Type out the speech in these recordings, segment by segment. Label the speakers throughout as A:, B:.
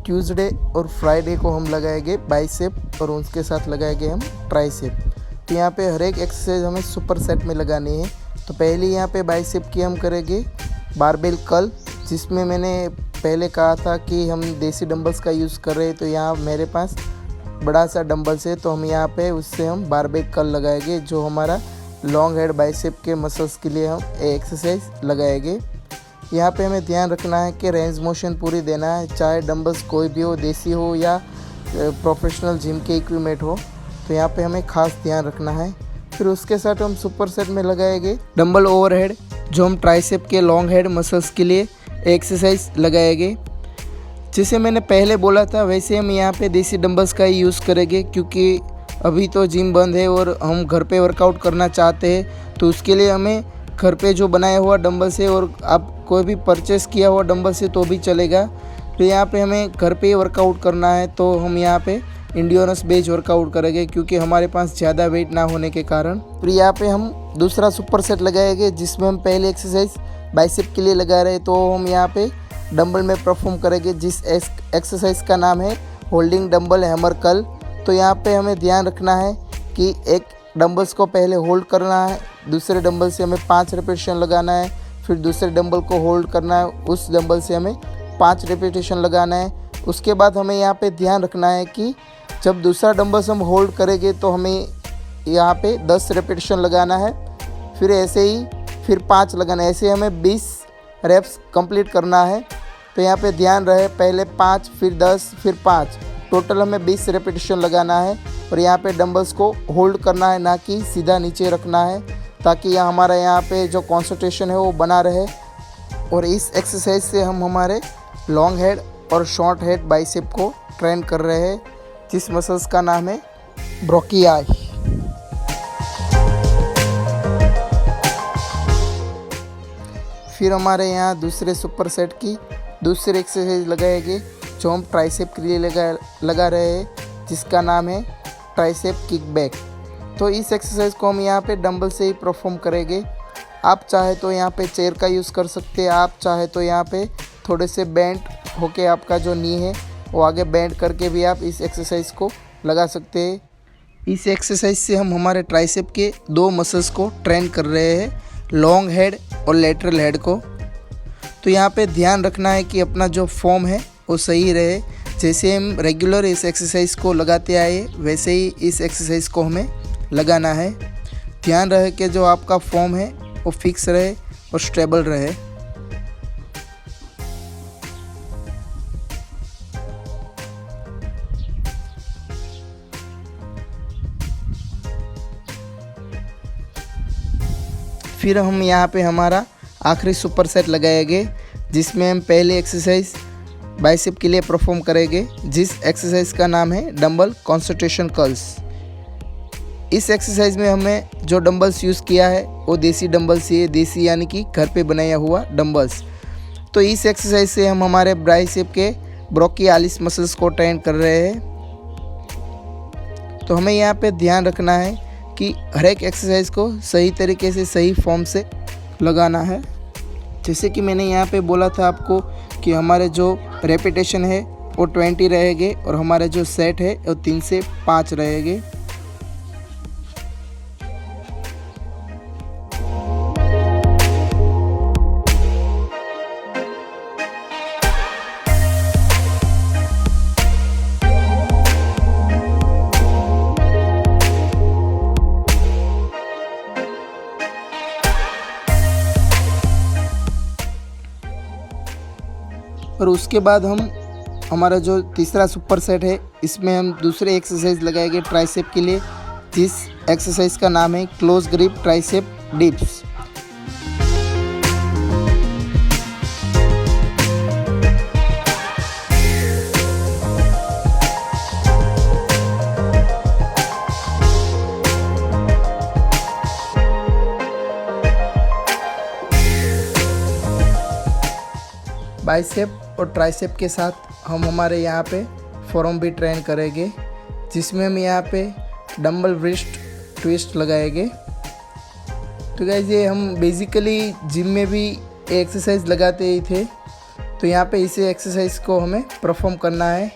A: Tuesday और Friday को हम लगाएंगे बाइसेप और उसके साथ लगाएंगे हम ट्राइसेप। तो यहाँ पे हर एक एक्सरसाइज हमें सुपर सेट में लगानी है। तो पहले यहाँ पे बाइसेप की हम करेंगे बारबेल कर्ल, जिसमें मैंने पहले कहा था कि हम देसी डंबल्स का यूज़ कर रहे हैं। तो यहाँ मेरे पास बड़ा सा डंबल्स है, तो हम यहाँ पे उससे हम बारबेल कर्ल लगाएंगे, जो हमारा लॉन्ग हेड बाइसेप के मसल्स के लिए हम एक्सरसाइज लगाएंगे। यहाँ पे हमें ध्यान रखना है कि रेंज मोशन पूरी देना है, चाहे डंबल्स कोई भी हो, देसी हो या प्रोफेशनल जिम के इक्विपमेंट हो। तो यहाँ पे हमें खास ध्यान रखना है। फिर उसके साथ हम सुपर सेट में लगाएंगे डंबल ओवरहेड, जो हम ट्राइसेप के लॉन्ग हेड मसल्स के लिए एक्सरसाइज लगाएंगे। जैसे मैंने पहले बोला था वैसे हम यहाँ पे देसी डंबल्स का ही यूज़ करेंगे, क्योंकि अभी तो जिम बंद है और हम घर पे वर्कआउट करना चाहते हैं। तो उसके लिए हमें घर पे जो बनाया हुआ डंबल से, और आप कोई भी परचेस किया हुआ डंबल से तो भी चलेगा। तो यहाँ पे हमें घर पे ही वर्कआउट करना है, तो हम यहाँ पे इंडियोनस बेंच वर्कआउट करेंगे, क्योंकि हमारे पास ज़्यादा वेट ना होने के कारण। फिर यहाँ पे हम दूसरा सुपर सेट लगाएंगे, जिसमें हम पहले एक्सरसाइज बाइसेप के लिए लगा रहे हैं। तो हम यहाँ पे डंबल में परफॉर्म करेंगे, जिस एक्सरसाइज का नाम है होल्डिंग डंबल हैमर कर्ल। तो यहाँ पे हमें ध्यान रखना है कि एक डंबल्स को पहले होल्ड करना है, दूसरे डंबल से हमें 5 रेपिटेशन लगाना है, फिर दूसरे डंबल को होल्ड करना है, उस डंबल से हमें 5 रेपिटेशन लगाना है। उसके बाद हमें यहाँ पे ध्यान रखना है कि जब दूसरा डंबल्स हम होल्ड करेंगे तो हमें यहाँ पे 10 रेपिटेशन लगाना है, फिर ऐसे ही फिर 5 लगाना है, ऐसे हमें 20 रेप्स कंप्लीट करना है। तो यहाँ पे ध्यान रहे, पहले 5 फिर 10 फिर 5, टोटल हमें 20 रेपिटेशन लगाना है। और यहाँ पे डंबल्स को होल्ड करना है, ना कि सीधा नीचे रखना है, ताकि यहाँ हमारा यहाँ पे जो कंसंट्रेशन है वो बना रहे। और इस एक्सरसाइज से हम हमारे लॉन्ग हेड और शॉर्ट हेड बाइसेप को ट्रेन कर रहे हैं, जिस मसल्स का नाम है ब्रोकियाई। फिर हमारे यहाँ दूसरे सुपर सेट की दूसरी एक्सरसाइज लगाएंगे, जो हम ट्राइसेप के लिए लगा रहे हैं, जिसका नाम है ट्राइसेप किकबैक। तो इस एक्सरसाइज को हम यहाँ पे डंबल से ही परफॉर्म करेंगे। आप चाहे तो यहाँ पे चेयर का यूज़ कर सकते हैं, आप चाहे तो यहाँ पे थोड़े से बेंड होके आपका जो नी है वो आगे बेंड करके भी आप इस एक्सरसाइज को लगा सकते हैं। इस एक्सरसाइज से हम हमारे ट्राइसेप के 2 मसल्स को ट्रेन कर रहे हैं, लॉन्ग हेड और लेटरल हेड को। तो यहाँ पे ध्यान रखना है कि अपना जो फॉर्म है वो सही रहे। जैसे हम रेगुलर इस एक्सरसाइज को लगाते आए, वैसे ही इस एक्सरसाइज को हमें लगाना है। ध्यान रहे कि जो आपका फॉर्म है वो फिक्स रहे और स्टेबल रहे। फिर हम यहाँ पे हमारा आखिरी सुपर सेट लगाएंगे, जिसमें हम पहले एक्सरसाइज बाइसेप के लिए परफॉर्म करेंगे, जिस एक्सरसाइज का नाम है डंबल कंसंट्रेशन कर्ल्स। इस एक्सरसाइज में हमें जो डंबल्स यूज़ किया है वो देसी डंबल्स ही है, देसी यानी कि घर पे बनाया हुआ डंबल्स। तो इस एक्सरसाइज से हम हमारे बाइसेप के ब्रोकियालिस मसल्स को ट्रेन कर रहे हैं। तो हमें यहाँ पे ध्यान रखना है कि हर एक एक्सरसाइज को सही तरीके से सही फॉर्म से लगाना है। जैसे कि मैंने यहाँ पे बोला था आपको कि हमारे जो रेपिटेशन है वो 20 रहेंगे, और हमारे जो सेट है वो 3 से 5 रहेंगे। और उसके बाद हम हमारा जो तीसरा सुपर सेट है, इसमें हम दूसरे एक्सरसाइज लगाएंगे ट्राइसेप के लिए, जिस एक्सरसाइज का नाम है close grip tricep dips. Bicep और ट्राइसेप के साथ हम हमारे यहाँ पे फोरम भी ट्रेन करेंगे, जिसमें हम यहाँ पे डंबल रिस्ट ट्विस्ट लगाएंगे। तो गाइस ये हम बेसिकली जिम में भी एक्सरसाइज लगाते ही थे, तो यहाँ पे इसी एक्सरसाइज को हमें परफॉर्म करना है।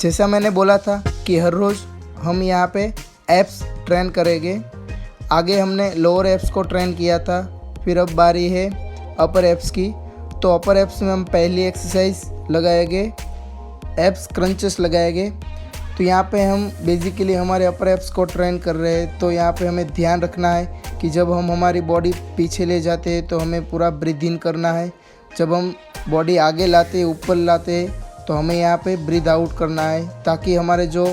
A: जैसा मैंने बोला था कि हर रोज़ हम यहाँ पे एब्स ट्रेन करेंगे। आगे हमने लोअर एब्स को ट्रेन किया था, फिर अब बारी है अपर एब्स की। तो अपर एब्स में हम पहली एक्सरसाइज लगाएंगे एब्स क्रंचेस लगाएंगे। तो यहाँ पे हम बेसिकली हमारे अपर एब्स को ट्रेन कर रहे हैं। तो यहाँ पे हमें ध्यान रखना है कि जब हम हमारी बॉडी पीछे ले जाते हैं तो हमें पूरा ब्रीथ इन करना है। जब हम बॉडी आगे लाते हैं, ऊपर लाते हैं, तो हमें यहाँ पे ब्रीथ आउट करना है, ताकि हमारे जो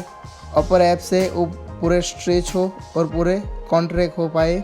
A: अपर एब्स है वो पूरे स्ट्रेच हो और पूरे कॉन्ट्रैक्ट हो पाए।